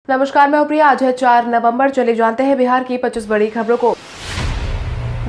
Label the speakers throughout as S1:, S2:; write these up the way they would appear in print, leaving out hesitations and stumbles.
S1: नमस्कार, मैं प्रिया। आज है 4 नवंबर। चले जानते हैं बिहार की 25 बड़ी खबरों को।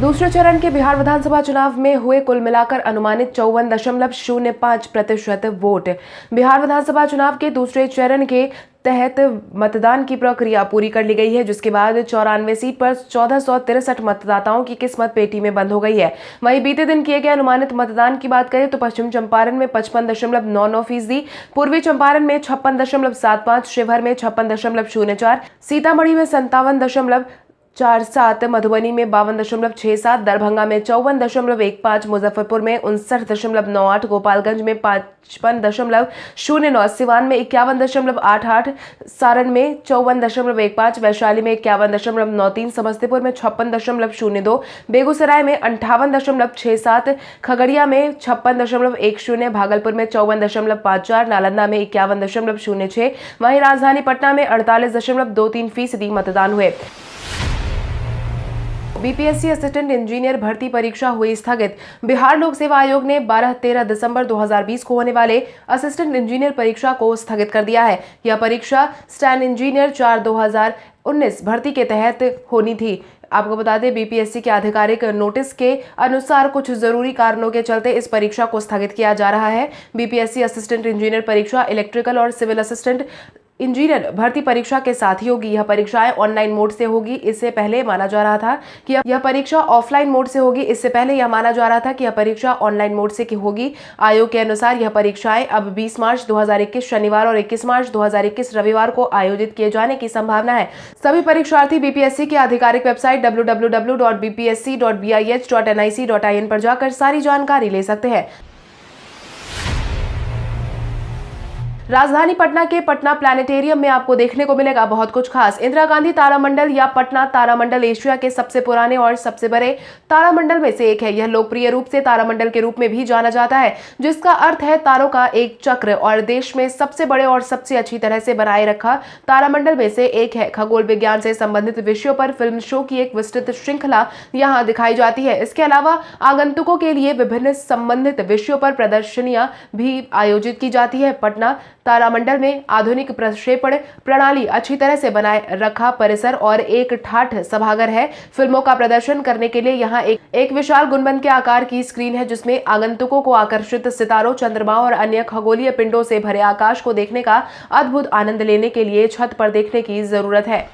S1: दूसरे चरण के बिहार विधानसभा चुनाव में हुए कुल मिलाकर अनुमानित 54.05% वोट। बिहार विधानसभा चुनाव के दूसरे चरण के तहत मतदान की प्रक्रिया पूरी कर ली गई है, जिसके बाद 94 सीट पर 1463 मतदाताओं की किस्मत पेटी में बंद हो गई है। वहीं बीते दिन किए गए अनुमानित मतदान की बात करें तो पश्चिम चंपारण में 55.99%, पूर्वी चंपारण में 56.75%, शिवहर में 56.04%, सीतामढ़ी में 57.47, मधुबनी में 52.67, दरभंगा में 54.15, मुजफ्फरपुर में 59.98, गोपालगंज में 55.09, सिवान में 51.88, सारण में 54.15, वैशाली में 51.93, समस्तीपुर में 56.02, बेगूसराय में 58.67, खगड़िया में 56.10, भागलपुर में 54.54, नालंदा में 51.06, वहीं राजधानी पटना में 48.23% मतदान हुए। बीपीएससी असिस्टेंट इंजीनियर भर्ती परीक्षा हुई स्थगित। बिहार लोक सेवा आयोग ने 12-13 दिसंबर 2020 को होने वाले असिस्टेंट इंजीनियर परीक्षा को स्थगित कर दिया है। यह परीक्षा स्टैंड इंजीनियर 4/2019 भर्ती के तहत होनी थी। आपको बता दें, बीपीएससी के आधिकारिक नोटिस के अनुसार कुछ जरूरी कारणों के चलते इस परीक्षा को स्थगित किया जा रहा है। बीपीएससी असिस्टेंट इंजीनियर परीक्षा इलेक्ट्रिकल और सिविल असिस्टेंट इंजीनियर भर्ती परीक्षा के साथ ही होगी। यह परीक्षाएं ऑनलाइन मोड से होगी। इससे पहले माना जा रहा था कि यह परीक्षा ऑफलाइन मोड से होगी। इससे पहले यह माना जा रहा था कि यह परीक्षा ऑनलाइन मोड से होगी। आयोग के अनुसार यह परीक्षाएं अब 20 मार्च 2021 शनिवार और 21 मार्च 2021 रविवार को आयोजित किए जाने की संभावना है। सभी परीक्षार्थी बीपीएससी की आधिकारिक वेबसाइट www.bpsc.bih.nic.in पर जाकर सारी जानकारी ले सकते हैं। राजधानी पटना के पटना प्लैनेटेरियम में आपको देखने को मिलेगा बहुत कुछ खास। इंदिरा गांधी तारामंडल या पटना तारामंडल एशिया के सबसे पुराने और सबसे बड़े तारामंडल में से एक है। यह लोकप्रिय रूप से तारामंडल के रूप में भी जाना जाता है, जिसका अर्थ है तारों का एक चक्र, और देश में सबसे बड़े और सबसे अच्छी तरह से बनाए रखा तारामंडल में से एक है। खगोल विज्ञान से संबंधित विषयों पर फिल्म शो की एक विस्तृत श्रृंखला यहाँ दिखाई जाती है। इसके अलावा आगंतुकों के लिए विभिन्न संबंधित विषयों पर प्रदर्शनियां भी आयोजित की जाती है। पटना तारामंडल में आधुनिक प्रक्षेपण प्रणाली, अच्छी तरह से बनाए रखा परिसर और एक ठाठ सभागार है। फिल्मों का प्रदर्शन करने के लिए यहाँ एक विशाल गुंबद के आकार की स्क्रीन है, जिसमें आगंतुकों को आकर्षित सितारों, चंद्रमा और अन्य खगोलीय पिंडों से भरे आकाश को देखने का अद्भुत आनंद लेने के लिए छत पर देखने की जरूरत है।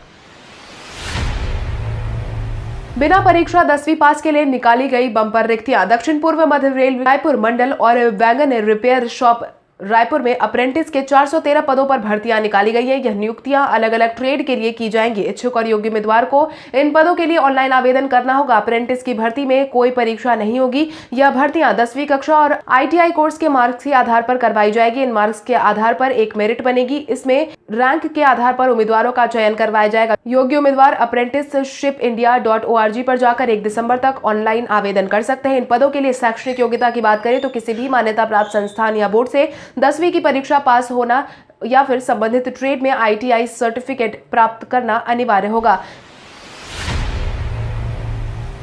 S1: बिना परीक्षा 10वीं पास के लिए निकाली गई बम्पर रिक्तियां। दक्षिण पूर्व मध्य रेलवे रायपुर मंडल और वैगन रिपेयर शॉप रायपुर में अप्रेंटिस के 413 पदों पर भर्तियां निकाली गई है। यह नियुक्तियां अलग अलग ट्रेड के लिए की जाएंगी। इच्छुक और योग्य उम्मीदवार को इन पदों के लिए ऑनलाइन आवेदन करना होगा। अप्रेंटिस की भर्ती में कोई परीक्षा नहीं होगी। यह भर्तियां 10वीं कक्षा और आईटीआई कोर्स के मार्क्स के आधार पर करवाई जाएगी। इन मार्क्स के आधार पर एक मेरिट बनेगी। इसमें रैंक के आधार पर उम्मीदवारों का चयन करवाया जाएगा। योग्य उम्मीदवार apprenticeshipindia.org पर जाकर 1 दिसंबर तक ऑनलाइन आवेदन कर सकते हैं। इन पदों के लिए शैक्षणिक योग्यता की बात करें तो किसी भी मान्यता प्राप्त संस्थान या बोर्ड से 10वीं की परीक्षा पास होना या फिर संबंधित ट्रेड में आईटीआई सर्टिफिकेट प्राप्त करना अनिवार्य होगा।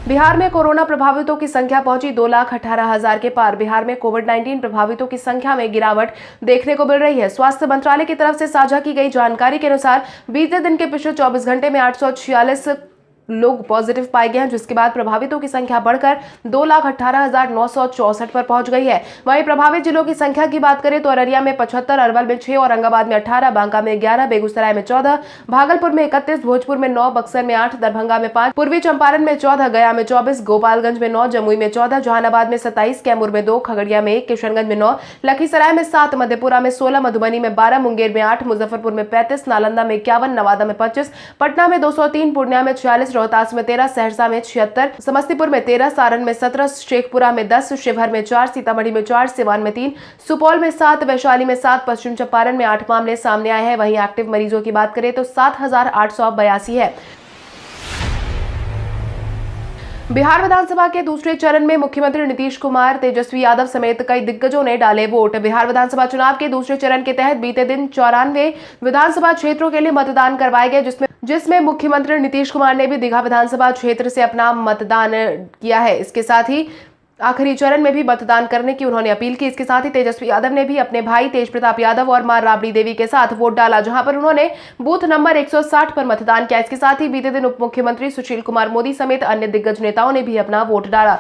S1: बिहार में कोरोना प्रभावितों की संख्या पहुंची 2,18,000 के पार। बिहार में कोविड-19 प्रभावितों की संख्या में गिरावट देखने को मिल रही है। स्वास्थ्य मंत्रालय की तरफ से साझा की गई जानकारी के अनुसार बीते दिन के पिछले 24 घंटे में 846 लोग पॉजिटिव पाए गए हैं, जिसके बाद प्रभावितों की संख्या बढ़कर 2,18,964 पर पहुंच गई है। वहीं प्रभावित जिलों की संख्या की बात करें तो अररिया में 75, अरवल में 6, औरंगाबाद में 18, बांका में 11, बेगूसराय में 14, भागलपुर में 31, भोजपुर में 9, बक्सर में 8, दरभंगा में 5, पूर्वी चंपारण में 14, गया में 24, गोपालगंज में 9, जमुई में 14, जहानाबाद में 27, कैमूर में 2, खगड़िया में 1, किशनगंज में 9, लखीसराय में 7, मधेपुरा में 16, मधुबनी में 12, मुंगेर में 8, मुजफ्फरपुर में 35, नालंदा में 51, नवादा में 25, पटना में 203, पूर्णिया में 46, रोहतास में 13, सहरसा में 76, समस्तीपुर में 13, सारण में 17, शेखपुरा में 10, शिवहर में 4, सीतामढ़ी में 4, सिवान में 3, सुपौल में 7, वैशाली में 7, पश्चिम चंपारण में 8 मामले सामने आए हैं। वहीं एक्टिव मरीजों की बात करें तो 7,882 है। बिहार विधानसभा के दूसरे चरण में मुख्यमंत्री नीतीश कुमार, तेजस्वी यादव समेत कई दिग्गजों ने डाले वोट। बिहार विधानसभा चुनाव के दूसरे चरण के तहत बीते दिन 94 विधानसभा क्षेत्रों के लिए मतदान करवाए गए, जिसमें मुख्यमंत्री नीतीश कुमार ने भी दीघा विधानसभा क्षेत्र से अपना मतदान किया है। इसके साथ ही आखिरी चरण में भी मतदान करने की उन्होंने अपील की। इसके साथ ही तेजस्वी यादव ने भी अपने भाई तेज प्रताप यादव और मां राबड़ी देवी के साथ वोट डाला, जहां पर उन्होंने बूथ नंबर 160 पर मतदान किया। इसके साथ ही बीते दिन उप मुख्यमंत्री सुशील कुमार मोदी समेत अन्य दिग्गज नेताओं ने भी अपना वोट डाला।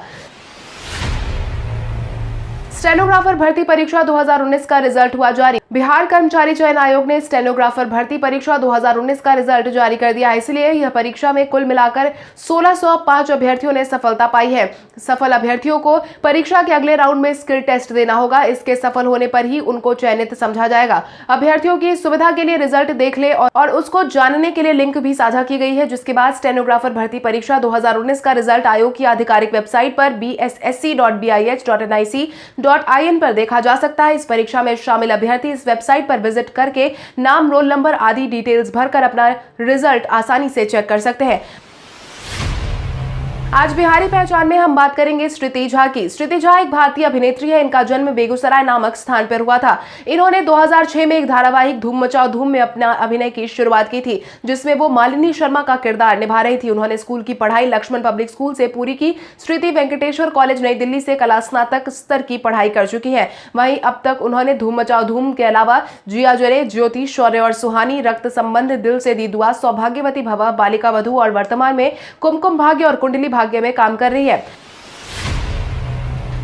S1: स्टेनोग्राफर भर्ती परीक्षा 2019 का रिजल्ट हुआ जारी। बिहार कर्मचारी चयन आयोग ने स्टेनोग्राफर भर्ती परीक्षा 2019 का रिजल्ट जारी कर दिया है। इसलिए यह परीक्षा में कुल मिलाकर 1605 अभ्यर्थियों ने सफलता पाई है। सफल अभ्यर्थियों को परीक्षा के अगले राउंड में स्किल टेस्ट देना होगा। इसके सफल होने पर ही उनको चयनित समझा जाएगा। अभ्यर्थियों की सुविधा के लिए रिजल्ट देख ले और उसको जानने के लिए लिंक भी साझा की गई है, जिसके बाद स्टेनोग्राफर भर्ती परीक्षा 2019 का रिजल्ट आयोग की आधिकारिक वेबसाइट पर bssc.bih.nic.in पर देखा जा सकता है। इस परीक्षा में शामिल अभ्यर्थी इस वेबसाइट पर विजिट करके नाम, रोल नंबर आदि डिटेल्स भरकर अपना रिजल्ट आसानी से चेक कर सकते हैं। आज बिहारी पहचान में हम बात करेंगे श्रुति झा की। श्रुति झा एक भारतीय अभिनेत्री है। इनका जन्म बेगूसराय नामक स्थान पर हुआ था। इन्होंने 2006 में एक धारावाहिक धूम मचाओ धूम में अपना अभिनय की शुरुआत की थी, जिसमें वो मालिनी शर्मा का किरदार निभा रही थी। उन्होंने स्कूल की पढ़ाई लक्ष्मण पब्लिक स्कूल से पूरी की। श्रुति वेंकटेश्वर कॉलेज नई दिल्ली से कला स्नातक स्तर की पढ़ाई कर चुकी है। वहीं अब तक उन्होंने धूम मचाओ धूम के अलावा जिया जरे, ज्योति, शौर्य और सुहानी, रक्त संबंध, दिल से दी दुआ, सौभाग्यवती भव, बालिका वधू और वर्तमान में कुमकुम भाग्य और कुंडली भाग्य में काम कर रही है।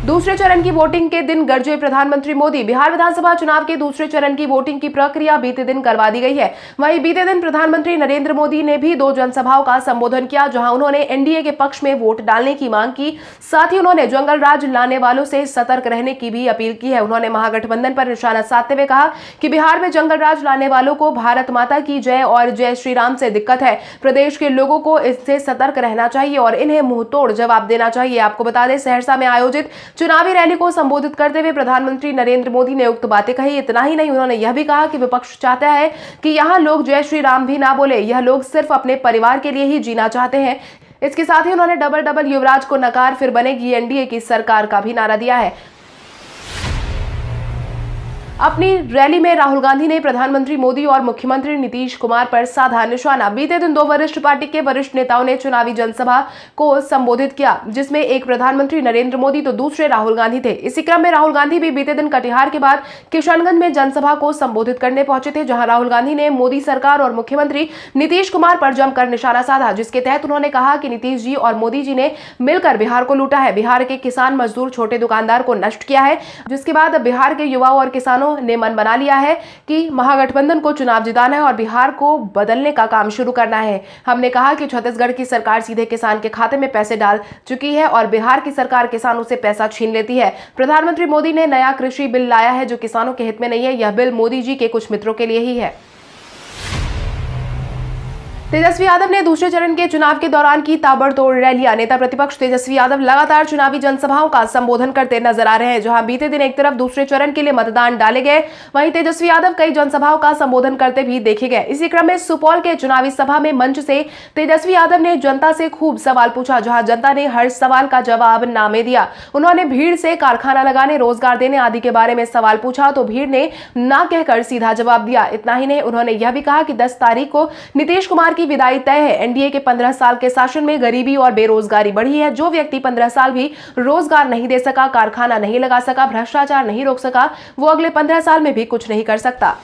S1: दूसरे चरण की वोटिंग के दिन गरजे प्रधानमंत्री मोदी। बिहार विधानसभा चुनाव के दूसरे चरण की वोटिंग की प्रक्रिया बीते दिन करवा दी गई है। वहीं बीते दिन प्रधानमंत्री नरेंद्र मोदी ने भी 2 जनसभाओं का संबोधन किया, जहां उन्होंने एनडीए के पक्ष में वोट डालने की मांग की। साथ ही उन्होंने जंगल राज लाने वालों से सतर्क रहने की भी अपील की है। उन्होंने महागठबंधन पर निशाना साधते हुए कहा कि बिहार में जंगल राज लाने वालों को भारत माता की जय और जय श्री राम से दिक्कत है। प्रदेश के लोगों को इससे सतर्क रहना चाहिए और इन्हें मुंहतोड़ जवाब देना चाहिए। आपको बता दें, सहरसा में आयोजित चुनावी रैली को संबोधित करते हुए प्रधानमंत्री नरेंद्र मोदी ने उक्त बातें कही। इतना ही नहीं, उन्होंने यह भी कहा कि विपक्ष चाहता है कि यहां लोग जय श्री राम भी ना बोले। यह लोग सिर्फ अपने परिवार के लिए ही जीना चाहते हैं। इसके साथ ही उन्होंने डबल डबल युवराज को नकार, फिर बनेगी एनडीए की सरकार का भी नारा दिया है। अपनी रैली में राहुल गांधी ने प्रधानमंत्री मोदी और मुख्यमंत्री नीतीश कुमार पर साधा निशाना। बीते दिन 2 वरिष्ठ पार्टी के वरिष्ठ नेताओं ने चुनावी जनसभा को संबोधित किया, जिसमें एक प्रधानमंत्री नरेंद्र मोदी तो दूसरे राहुल गांधी थे। इसी क्रम में राहुल गांधी भी बीते दिन कटिहार के बाद किशनगंज में जनसभा को संबोधित करने पहुंचे थे, जहां राहुल गांधी ने मोदी सरकार और मुख्यमंत्री नीतीश कुमार पर जमकर निशाना साधा, जिसके तहत उन्होंने कहा कि नीतीश जी और मोदी जी ने मिलकर बिहार को लूटा है, बिहार के किसान, मजदूर, छोटे दुकानदार को नष्ट किया है। जिसके बाद बिहार के युवाओं और किसानों ने मन बना लिया है कि महागठबंधन को चुनाव जिताना है और बिहार को बदलने का काम शुरू करना है। हमने कहा कि छत्तीसगढ़ की सरकार सीधे किसान के खाते में पैसे डाल चुकी है और बिहार की सरकार किसानों से पैसा छीन लेती है। प्रधानमंत्री मोदी ने नया कृषि बिल लाया है जो किसानों के हित में नहीं है। यह बिल मोदी जी के कुछ मित्रों के लिए ही है। तेजस्वी यादव ने दूसरे चरण के चुनाव के दौरान की ताबड़तोड़ रैलियां। नेता प्रतिपक्ष तेजस्वी यादव लगातार चुनावी जनसभाओं का संबोधन करते नजर आ रहे हैं। जहां बीते दिन एक तरफ दूसरे चरण के लिए मतदान डाले गए, वहीं तेजस्वी यादव कई जनसभाओं का संबोधन करते भी देखे गए। इसी क्रम में सुपौल के चुनावी सभा में मंच से तेजस्वी यादव ने जनता से खूब सवाल पूछा, जहां जनता ने हर सवाल का जवाब ना में दिया। उन्होंने भीड़ से कारखाना लगाने, रोजगार देने आदि के बारे में सवाल पूछा तो भीड़ ने ना कहकर सीधा जवाब दिया। इतना ही नहीं, उन्होंने यह भी कहा कि 10 तारीख को नीतीश कुमार की विदाई तय है। एनडीए के 15 साल के शासन में गरीबी और बेरोजगारी बढ़ी है। जो व्यक्ति 15 साल भी रोजगार नहीं दे सका, कारखाना नहीं लगा सका, भ्रष्टाचार नहीं रोक सका, वो अगले 15 साल में भी कुछ नहीं कर सकता।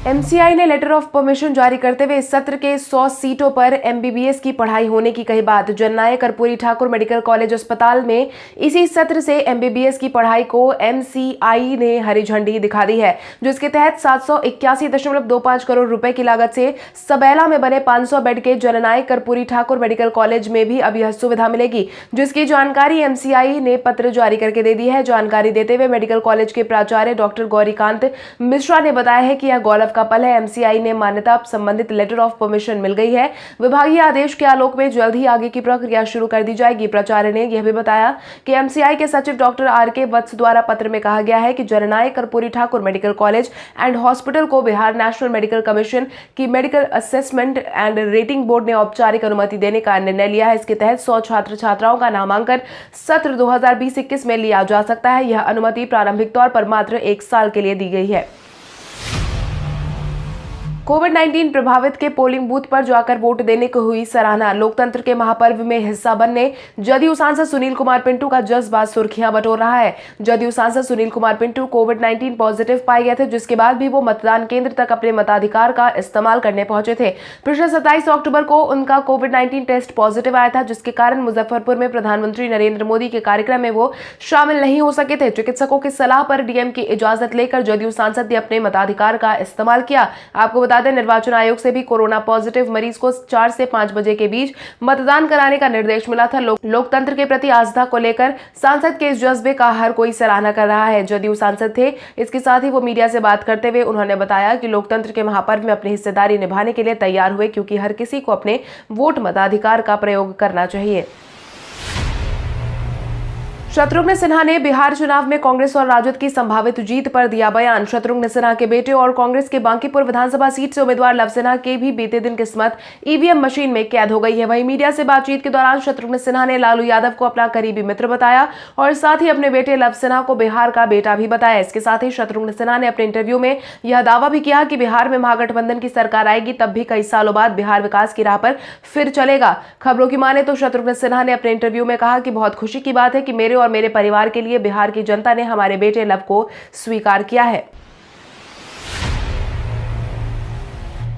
S1: एमसीआई ने लेटर ऑफ परमिशन जारी करते हुए इस सत्र के 100 सीटों पर एमबीबीएस की पढ़ाई होने की कही बात। जननायक कर्पूरी ठाकुर मेडिकल कॉलेज अस्पताल में इसी सत्र से एमबीबीएस की पढ़ाई को एमसीआई ने हरी झंडी दिखा दी है, जिसके तहत 781.25 करोड़ रुपए की लागत से सबैला में बने 500 बेड के जननायक कर्पूरी ठाकुर मेडिकल कॉलेज में भी अब यह सुविधा मिलेगी, जिसकी जानकारी एमसीआई ने पत्र जारी करके दे दी है। जानकारी देते हुए मेडिकल कॉलेज के प्राचार्य डॉक्टर गौरीकांत मिश्रा ने बताया है कि यह गौरव का पल है। एमसीआई ने मान्यता संबंधित लेटर ऑफ परमिशन मिल गई है। विभागीय आदेश के आलोक में जल्द ही आगे की प्रक्रिया शुरू कर दी जाएगी। प्राचार्य ने यह भी बताया कि एमसीआई के सचिव डॉक्टर आर.के. वत्स द्वारा पत्र में कहा गया है कि जननायक Karpoori Thakur medical college and hospital को बिहार नेशनल मेडिकल कमीशन की medical assessment and rating board ने औपचारिक अनुमति देने का निर्णय लिया है। इसके तहत 100 छात्र छात्राओं का नामांकन सत्र 2020-21 में लिया जा सकता है। यह अनुमति प्रारंभिक तौर पर मात्र 1 साल के लिए दी गई है। कोविड-19 प्रभावित के पोलिंग बूथ पर जाकर वोट देने को हुई सराहना। लोकतंत्र के महापर्व में हिस्सा बनने जदयू सांसद सुनील कुमार पिंटू का जज्बा सुर्खियां बटोर रहा है। जदयू सांसद सुनील कुमार पिंटू कोविड-19 पॉजिटिव पाए गए थे, जिसके बाद भी वो मतदान केंद्र तक अपने मताधिकार का इस्तेमाल करने पहुंचे थे। पिछले 27 अक्टूबर को उनका कोविड-19 टेस्ट पॉजिटिव आया था, जिसके कारण मुजफ्फरपुर में प्रधानमंत्री नरेंद्र मोदी के कार्यक्रम में वो शामिल नहीं हो सके थे। चिकित्सकों की सलाह पर डीएम की इजाजत लेकर जदयू सांसद ने अपने मताधिकार का इस्तेमाल किया। आपको बता दें, निर्वाचन आयोग से भी कोरोना पॉजिटिव मरीज को 4 से 5 बजे के बीच मतदान कराने का निर्देश मिला था। लोकतंत्र के प्रति आस्था को लेकर सांसद के इस जज्बे का हर कोई सराहना कर रहा है। जदयू सांसद थे। इसके साथ ही वो मीडिया से बात करते हुए उन्होंने बताया कि लोकतंत्र के महापर्व में अपनी हिस्सेदारी निभाने के लिए तैयार हुए, क्योंकि हर किसी को अपने वोट मताधिकार का प्रयोग करना चाहिए। शत्रुघ्न सिन्हा ने बिहार चुनाव में कांग्रेस और राजद की संभावित जीत पर दिया बयान। शत्रुघ्न सिन्हा के बेटे और कांग्रेस के बांकीपुर विधानसभा सीट से उम्मीदवार लव सिन्हा के भी बीते दिन किस्मत ईवीएम मशीन में कैद हो गई है। वहीं मीडिया से बातचीत के दौरान शत्रुघ्न सिन्हा ने लालू यादव को अपना करीबी मित्र बताया और साथ ही अपने बेटे लव सिन्हा को बिहार का बेटा भी बताया। इसके साथ ही शत्रुघ्न सिन्हा ने अपने इंटरव्यू में यह दावा भी किया कि बिहार में महागठबंधन की सरकार आएगी, तब भी कई सालों बाद बिहार विकास की राह पर फिर चलेगा। खबरों की माने तो शत्रुघ्न सिन्हा ने अपने इंटरव्यू में कहा कि बहुत खुशी की बात है कि मेरे और मेरे परिवार के लिए बिहार की जनता ने हमारे बेटे लव को स्वीकार किया है।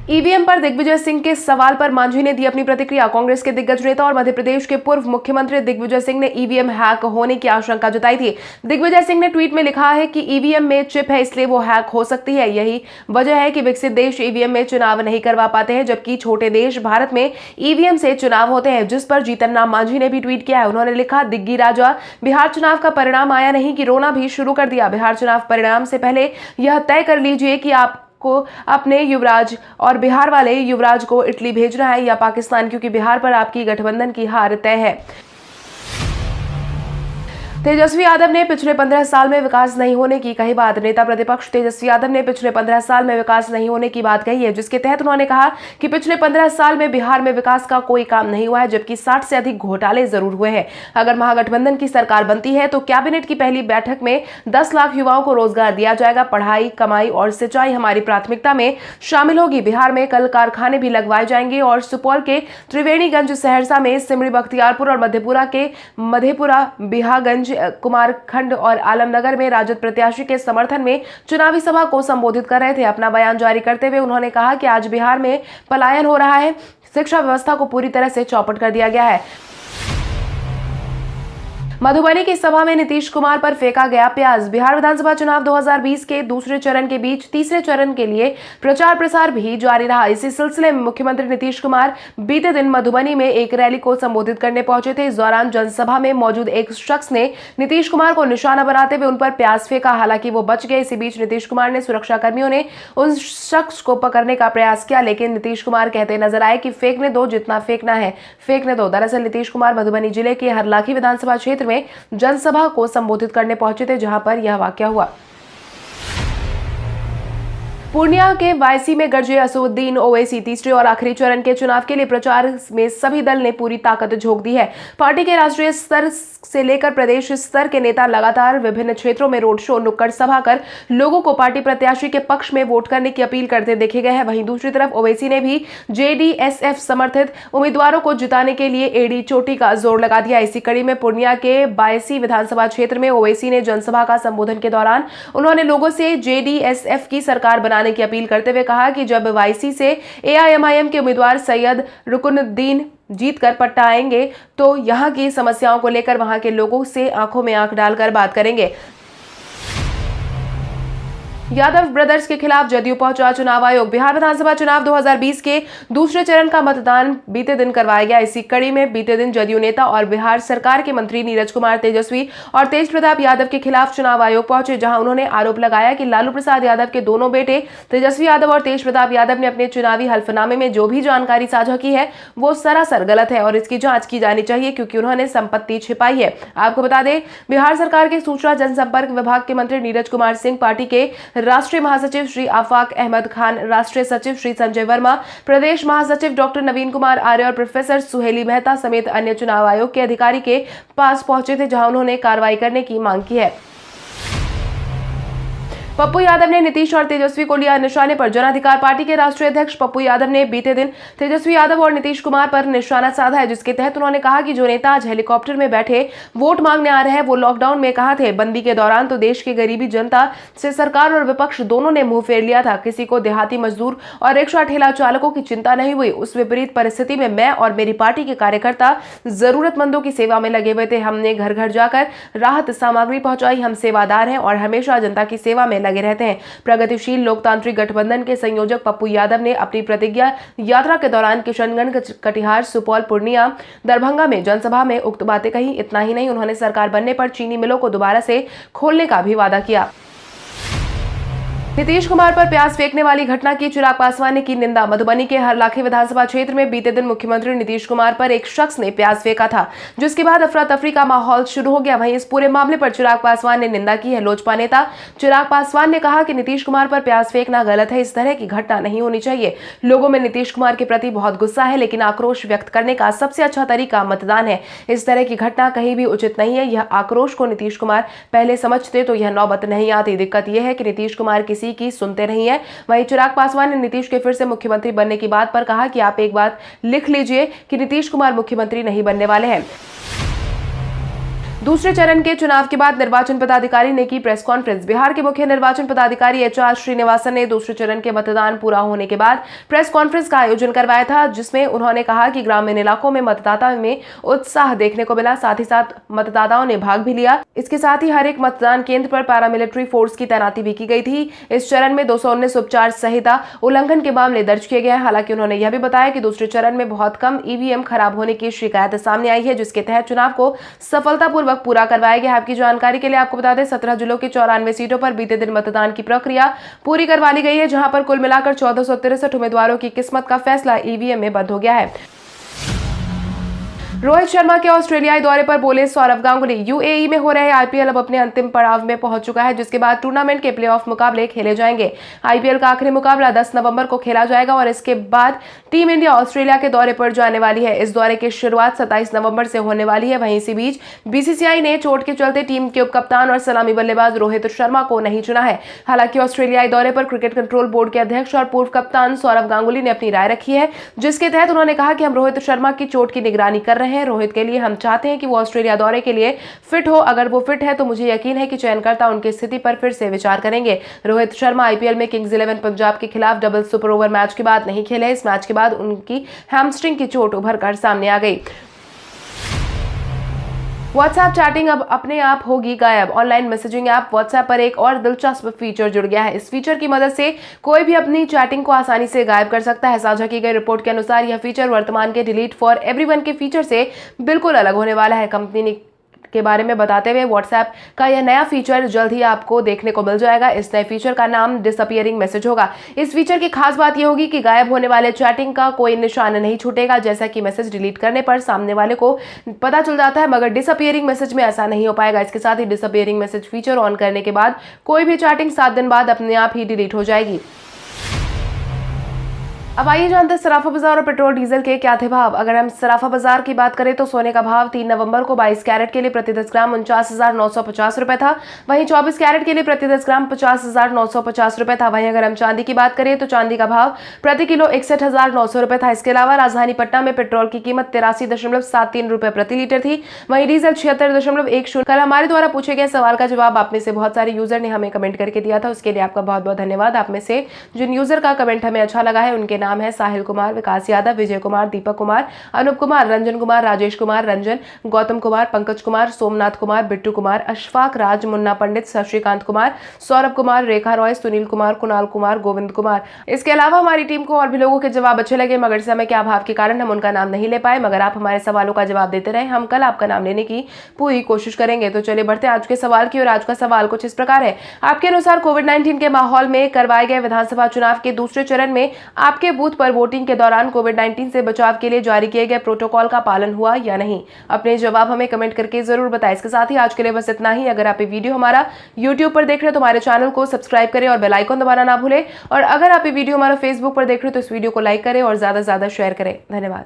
S1: ईवीएम पर दिग्विजय सिंह के सवाल पर मांझी ने दी अपनी प्रतिक्रिया। कांग्रेस के दिग्गज नेता और मध्य प्रदेश के पूर्व मुख्यमंत्री दिग्विजय सिंह ने ईवीएम हैक होने की आशंका जताई थी। दिग्विजय सिंह ने ट्वीट में लिखा है कि ईवीएम में चिप है, इसलिए वो हैक हो सकती है। यही वजह है कि विकसित देश ईवीएम में चुनाव नहीं करवा पाते हैं, जबकि छोटे देश भारत में ईवीएम से चुनाव होते हैं, जिस पर जीतन राम मांझी ने भी ट्वीट किया है। उन्होंने लिखा, दिग्गी राजा, बिहार चुनाव का परिणाम आया नहीं कि रोना भी शुरू कर दिया। बिहार चुनाव परिणाम से पहले यह तय कर लीजिए कि आप को अपने युवराज और बिहार वाले युवराज को इटली भेजना है या पाकिस्तान, क्योंकि बिहार पर आपकी गठबंधन की हार तय है। तेजस्वी यादव ने पिछले 15 साल में विकास नहीं होने की कही बात। नेता प्रतिपक्ष तेजस्वी यादव ने पिछले 15 साल में विकास नहीं होने की बात कही है, जिसके तहत उन्होंने कहा कि पिछले 15 साल में बिहार में विकास का कोई काम नहीं हुआ है, जबकि 60 से अधिक घोटाले जरूर हुए हैं। अगर महागठबंधन की सरकार बनती है तो कैबिनेट की पहली बैठक में 10 लाख युवाओं को रोजगार दिया जाएगा। पढ़ाई, कमाई और सिंचाई हमारी प्राथमिकता में शामिल होगी। बिहार में कल कारखाने भी लगवाए जाएंगे और सुपौल के त्रिवेणीगंज, सहरसा में सिमरी, बख्तियारपुर और मधेपुरा के मधेपुरा, बिहागंज, कुमारखंड और आलमनगर में राजद प्रत्याशी के समर्थन में चुनावी सभा को संबोधित कर रहे थे। अपना बयान जारी करते हुए उन्होंने कहा कि आज बिहार में पलायन हो रहा है, शिक्षा व्यवस्था को पूरी तरह से चौपट कर दिया गया है। मधुबनी की सभा में नीतीश कुमार पर फेंका गया प्याज। बिहार विधानसभा चुनाव 2020 के दूसरे चरण के बीच तीसरे चरण के लिए प्रचार प्रसार भी जारी रहा। इसी सिलसिले में मुख्यमंत्री नीतीश कुमार बीते दिन मधुबनी में एक रैली को संबोधित करने पहुंचे थे। इस दौरान जनसभा में मौजूद एक शख्स ने नीतीश कुमार को निशाना बनाते हुए उन पर प्याज फेंका। हालांकि वो बच गए। इसी बीच नीतीश कुमार ने सुरक्षा कर्मियों ने उस शख्स को पकड़ने का प्रयास किया, लेकिन नीतीश कुमार कहते नजर आए कि फेंकने दो, जितना फेंकना है फेंकने दो। दरअसल नीतीश कुमार मधुबनी जिले के हरलाखी विधानसभा क्षेत्र में जनसभा को संबोधित करने पहुंचे थे, जहां पर यह वाकया हुआ। पूर्णिया के वायसी में गरजे असदुद्दीन ओवैसी। तीसरे और आखिरी चरण के चुनाव के लिए प्रचार में सभी दल ने पूरी ताकत झोंक दी है। पार्टी के राष्ट्रीय स्तर से लेकर प्रदेश स्तर के नेता लगातार विभिन्न क्षेत्रों में रोड शो, नुक्कड़ सभा कर लोगों को पार्टी प्रत्याशी के पक्ष में वोट करने की अपील करते देखे गए हैं। वहीं दूसरी तरफ ओवैसी ने भी जेडीएसएफ समर्थित उम्मीदवारों को जिताने के लिए एड़ी चोटी का जोर लगा दिया। इसी कड़ी में पूर्णिया के बायसी विधानसभा क्षेत्र में ओवैसी ने जनसभा का संबोधन के दौरान उन्होंने लोगों से जेडीएसएफ की सरकार बनाने की अपील करते हुए कहा कि जब वाईसी से एआईएमआईएम के उम्मीदवार सैयद रुकनुद्दीन जीतकर पट्टा आएंगे तो यहां की समस्याओं को लेकर वहां के लोगों से आंखों में आंख डालकर बात करेंगे। यादव ब्रदर्स के खिलाफ जदयू पहुंचा चुनाव आयोग। बिहार विधानसभा चुनाव 2020 के दूसरे चरण का मतदान बीते दिन करवाया गया। इसी कड़ी में बीते दिन जदयू नेता और बिहार सरकार के मंत्री नीरज कुमार तेजस्वी और तेज प्रताप यादव के खिलाफ चुनाव आयोग पहुंचे, जहां उन्होंने आरोप लगाया कि लालू प्रसाद यादव के दोनों बेटे तेजस्वी यादव और तेज प्रताप यादव ने अपने चुनावी हल्फनामे में जो भी जानकारी साझा की है वो सरासर गलत है और इसकी जांच की जानी चाहिए, क्योंकि उन्होंने संपत्ति छिपाई है। आपको बता दें, बिहार सरकार के सूचना जनसंपर्क विभाग के मंत्री नीरज कुमार सिंह, पार्टी के राष्ट्रीय महासचिव श्री आफाक अहमद खान, राष्ट्रीय सचिव श्री संजय वर्मा, प्रदेश महासचिव डॉक्टर नवीन कुमार आर्य और प्रोफेसर सुहेली मेहता समेत अन्य चुनाव आयोग के अधिकारी के पास पहुंचे थे, जहां उन्होंने कार्रवाई करने की मांग की है। पप्पू यादव ने नीतीश और तेजस्वी को लिया निशाने पर। जन अधिकार पार्टी के राष्ट्रीय अध्यक्ष पप्पू यादव ने बीते दिन तेजस्वी यादव और नीतीश कुमार पर निशाना साधा है, जिसके तहत उन्होंने कहा कि जो नेता आज हेलीकॉप्टर में बैठे वोट मांगने आ रहे हैं वो लॉकडाउन में कहां थे। बंदी के दौरान तो देश की गरीबी जनता से सरकार और विपक्ष दोनों ने मुंह फेर लिया था। किसी को देहाती मजदूर और रिक्शा ठेला चालकों की चिंता नहीं हुई। उस विपरीत परिस्थिति में मैं और मेरी पार्टी के कार्यकर्ता जरूरतमंदों की सेवा में लगे हुए थे। हमने घर घर जाकर राहत सामग्री पहुंचाई। हम सेवादार हैं और हमेशा जनता की सेवा में लगे रहते हैं। प्रगतिशील लोकतांत्रिक गठबंधन के संयोजक पप्पू यादव ने अपनी प्रतिज्ञा यात्रा के दौरान किशनगंज, कटिहार, सुपौल, पूर्णिया, दरभंगा में जनसभा में उक्त बातें कही। इतना ही नहीं, उन्होंने सरकार बनने पर चीनी मिलों को दोबारा से खोलने का भी वादा किया। नीतीश कुमार पर प्याज फेंकने वाली घटना की चिराग पासवान ने की निंदा। मधुबनी के हरलाखी विधानसभा क्षेत्र में बीते दिन मुख्यमंत्री नीतीश कुमार पर एक शख्स ने प्याज फेंका था, जिसके बाद अफरा तफरी का माहौल शुरू हो गया। वहीं इस पूरे मामले पर चिराग पासवान ने निंदा की है। लोजपा नेता चिराग पासवान ने कहा कि नीतीश कुमार पर प्याज फेंकना गलत है। इस तरह की घटना नहीं होनी चाहिए। लोगों में नीतीश कुमार के प्रति बहुत गुस्सा है, लेकिन आक्रोश व्यक्त करने का सबसे अच्छा तरीका मतदान है। इस तरह की घटना कहीं भी उचित नहीं है। यह आक्रोश को नीतीश कुमार पहले समझते तो यह नौबत नहीं आती। दिक्कत यह है कि नीतीश कुमार किसी की सुनते नहीं है। वहीं चिराग पासवान ने नीतीश के फिर से मुख्यमंत्री बनने की बात पर कहा कि आप एक बात लिख लीजिए कि नीतीश कुमार मुख्यमंत्री नहीं बनने वाले हैं। दूसरे चरण के चुनाव के बाद निर्वाचन पदाधिकारी ने की प्रेस कॉन्फ्रेंस। बिहार के मुख्य निर्वाचन पदाधिकारी HR श्रीनिवासन ने दूसरे चरण के मतदान पूरा होने के बाद प्रेस कॉन्फ्रेंस का आयोजन करवाया था, जिसमें उन्होंने कहा कि ग्रामीण इलाकों में मतदाता में उत्साह देखने को मिला। साथ ही साथ मतदाताओं ने भाग भी लिया। इसके साथ ही हर एक मतदान केंद्र पर पैरामिलिट्री फोर्स की तैनाती भी की गई थी। इस चरण में 219 उपचार संहिता उल्लंघन के मामले दर्ज किए गए हैं। हालांकि उन्होंने यह भी बताया कि दूसरे चरण में बहुत कम EVM खराब होने की शिकायत सामने आई है, जिसके तहत चुनाव को सफलतापूर्वक पूरा करवाया गया है। आपकी जानकारी के लिए आपको बता दें, 17 जिलों की 94 सीटों पर बीते दिन मतदान की प्रक्रिया पूरी करवा ली गई है, जहां पर कुल मिलाकर 1463 उम्मीदवारों की किस्मत का फैसला EVM में बंद हो गया है। रोहित शर्मा के ऑस्ट्रेलियाई दौरे पर बोले सौरव गांगुली। UAE में हो रहे IPL अब अपने अंतिम पड़ाव में पहुंच चुका है, जिसके बाद टूर्नामेंट के प्लेऑफ मुकाबले खेले जाएंगे। IPL का आखिरी मुकाबला 10 नवंबर को खेला जाएगा और इसके बाद टीम इंडिया ऑस्ट्रेलिया के दौरे पर जाने वाली है। इस दौरे की शुरुआत 27 नवंबर से होने वाली है। वहीं इसी बीच BCCI ने चोट के चलते टीम के उपकप्तान और सलामी बल्लेबाज रोहित शर्मा को नहीं चुना है। हालांकि ऑस्ट्रेलियाई दौरे पर क्रिकेट कंट्रोल बोर्ड के अध्यक्ष और पूर्व कप्तान सौरव गांगुली ने अपनी राय रखी है, जिसके तहत उन्होंने कहा कि हम रोहित शर्मा की चोट की निगरानी कर रहे हैं। रोहित के लिए हम चाहते हैं कि वो ऑस्ट्रेलिया दौरे के लिए फिट हो। अगर वो फिट है तो मुझे यकीन है कि चयनकर्ता उनकी स्थिति पर फिर से विचार करेंगे। रोहित शर्मा IPL में किंग्स 11 पंजाब के खिलाफ डबल सुपर ओवर मैच के बाद नहीं खेले। इस मैच के बाद उनकी हैमस्ट्रिंग की चोट उभर कर सामने आ गई। व्हाट्सएप चैटिंग अब अपने आप होगी गायब। ऑनलाइन मैसेजिंग ऐप व्हाट्सएप पर एक और दिलचस्प फीचर जुड़ गया है। इस फीचर की मदद से कोई भी अपनी चैटिंग को आसानी से गायब कर सकता है। साझा की गई रिपोर्ट के अनुसार यह फीचर वर्तमान के डिलीट फॉर एवरीवन के फीचर से बिल्कुल अलग होने वाला है। कंपनी ने के बारे में बताते हुए व्हाट्सएप का यह नया फीचर जल्द ही आपको देखने को मिल जाएगा। इस नए फीचर का नाम डिसअपीयरिंग मैसेज होगा। इस फीचर की खास बात यह होगी कि गायब होने वाले चैटिंग का कोई निशान नहीं छूटेगा। जैसा कि मैसेज डिलीट करने पर सामने वाले को पता चल जाता है, मगर डिसअपीयरिंग मैसेज में ऐसा नहीं हो पाएगा। इसके साथ ही डिसअपीयरिंग मैसेज फीचर ऑन करने के बाद कोई भी चैटिंग 7 दिन बाद अपने आप ही डिलीट हो जाएगी। अब आइए जानते हैं सराफा बाजार और पेट्रोल डीजल के क्या थे भाव। अगर हम सराफा बाजार की बात करें तो सोने का भाव 3 नवंबर को 22 कैरेट के लिए प्रति 10 ग्राम 49,950 रुपए था। वहीं 24 कैरेट के लिए प्रति 10 ग्राम 50,950 रुपए था। वहीं अगर हम चांदी की बात करें तो चांदी का भाव प्रति किलो 61,900 रुपए था। इसके अलावा राजधानी पटना में पेट्रोल की कीमत 83.73 रुपए प्रति लीटर थी। वहीं डीजल 76.10। कल हमारे द्वारा पूछे गए सवाल का जवाब आप में से बहुत सारे यूजर ने हमें कमेंट करके दिया था, उसके लिए आपका बहुत बहुत धन्यवाद। आप में से जिन यूजर का कमेंट हमें अच्छा लगा है उनके नाम है साहिल कुमार, विकास यादव, विजय कुमार, दीपक कुमार, अनूप कुमार, रंजन कुमार, राजेश कुमार, रंजन, गौतम कुमार, पंकज कुमार, सोमनाथ कुमार, बिट्टू कुमार, अशफाक राज, मुन्ना पंडित, शशिकांत कुमार, सौरभ कुमार, रेखा रॉय, सुनील कुमार, कुणाल कुमार, गोविंद कुमार। इसके अलावा हमारी टीम को और भी लोगों के जवाब अच्छे लगे, मगर समय के अभाव के कारण हम उनका नाम नहीं ले पाए। मगर आप हमारे सवालों का जवाब देते रहे, हम कल आपका नाम लेने की पूरी कोशिश करेंगे। तो चलिए बढ़ते हैं आज के सवाल की ओर। आज का सवाल कुछ इस प्रकार है। आपके अनुसार कोविड-19 के माहौल में करवाए गए विधानसभा चुनाव के दूसरे चरण में आपके बूथ पर वोटिंग के दौरान कोविड-19 से बचाव के लिए जारी किए गए प्रोटोकॉल का पालन हुआ या नहीं? अपने जवाब हमें कमेंट करके जरूर बताएं। इसके साथ ही आज के लिए बस इतना ही। अगर आप ये वीडियो हमारा YouTube पर देख रहे हो तो हमारे चैनल को सब्सक्राइब करें और बेल आइकन दबाना ना भूलें। और अगर आप ये वीडियो हमारा Facebook पर देख रहे हो तो इस वीडियो को लाइक करें और ज्यादा से ज्यादा शेयर करें। धन्यवाद।